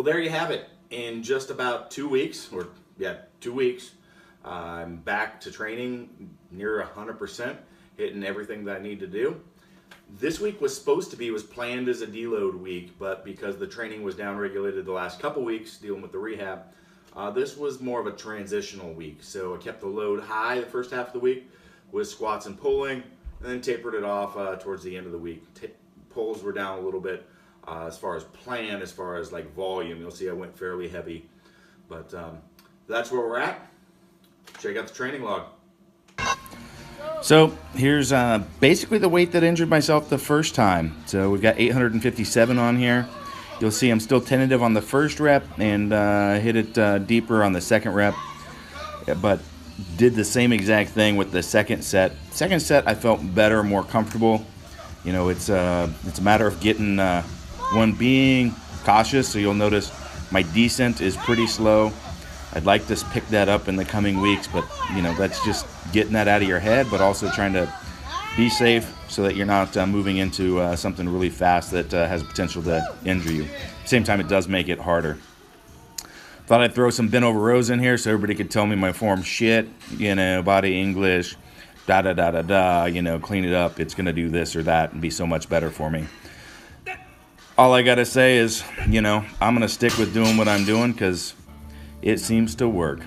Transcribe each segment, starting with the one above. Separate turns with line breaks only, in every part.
Well, there you have it. In just about 2 weeks, or yeah, 2 weeks, I'm back to training near 100%, hitting everything that I need to do. This week was planned as a deload week, but because the training was downregulated the last couple weeks dealing with the rehab, this was more of a transitional week. So I kept the load high the first half of the week with squats and pulling, and then tapered it off towards the end of the week. Pulls were down a little bit as far as plan, as far as like volume. You'll see I went fairly heavy, but that's where we're at. Check out the training log.
So here's basically the weight that injured myself the first time. So we've got 857 on here. You'll see I'm still tentative on the first rep and hit it deeper on the second rep, but did the same exact thing with the second set. Second set I felt better, more comfortable. You know, it's a matter of getting being cautious. So you'll notice my descent is pretty slow. I'd like to pick that up in the coming weeks, but you know, that's just getting that out of your head, but also trying to be safe so that you're not moving into something really fast that has potential to injure you. At the same time, it does make it harder. Thought I'd throw some bent over rows in here so everybody could tell me my form shit, you know, body English, you know, clean it up. It's gonna do this or that and be so much better for me. All I gotta say is, you know, I'm gonna stick with doing what I'm doing because it seems to work.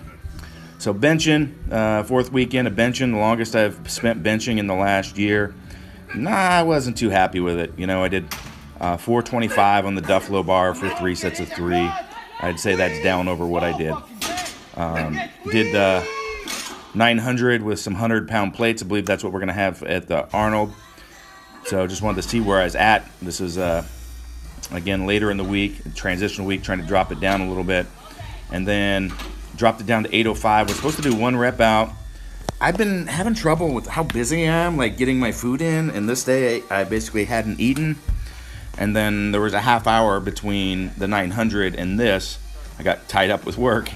So benching, fourth weekend of benching, the longest I've spent benching in the last year. I wasn't too happy with it. You know, I did 425 on the Duffalo bar for 3 sets of 3. I'd say that's down over what I did. Did 900 with some 100-pound plates. I believe that's what we're gonna have at the Arnold. So just wanted to see where I was at. This is, again, later in the week, transitional week, trying to drop it down a little bit. And then dropped it down to 805. We're supposed to do 1 rep out. I've been having trouble with how busy I am, like getting my food in. And this day I basically hadn't eaten. And then there was a half hour between the 900 and this. I got tied up with work.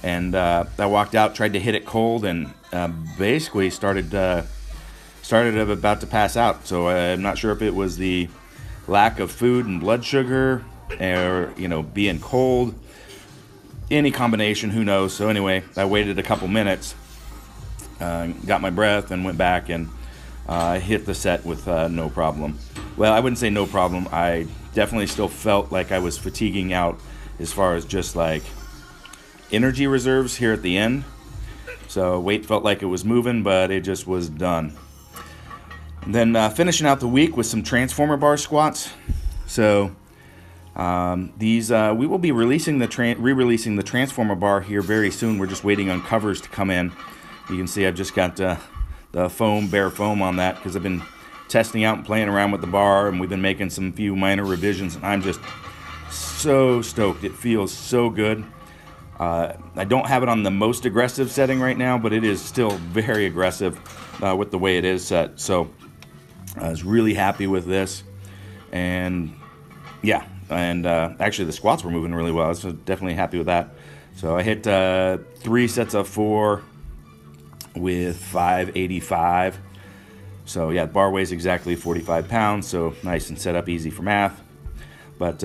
And I walked out, tried to hit it cold, and basically started about to pass out. So I'm not sure if it was the lack of food and blood sugar, or, you know, being cold. Any combination, who knows. So anyway, I waited a couple minutes, got my breath, and went back and hit the set with no problem. Well, I wouldn't say no problem. I definitely still felt like I was fatiguing out as far as just like energy reserves here at the end. So weight felt like it was moving, but it just was done. And then finishing out the week with some transformer bar squats. So these we will be releasing re-releasing the transformer bar here very soon. We're just waiting on covers to come in. You can see I've just got the bare foam on that because I've been testing out and playing around with the bar, and we've been making some few minor revisions, and I'm just so stoked. It feels so good. I don't have it on the most aggressive setting right now, but it is still very aggressive with the way it is set. So I was really happy with this, and yeah. And actually the squats were moving really well, so definitely happy with that. So I hit 3 sets of 4 with 585. So yeah, bar weighs exactly 45 pounds, so nice and set up easy for math. But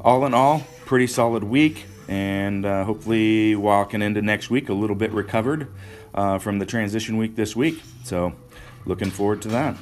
all in all, pretty solid week, and hopefully walking into next week a little bit recovered from the transition week this week. So looking forward to that.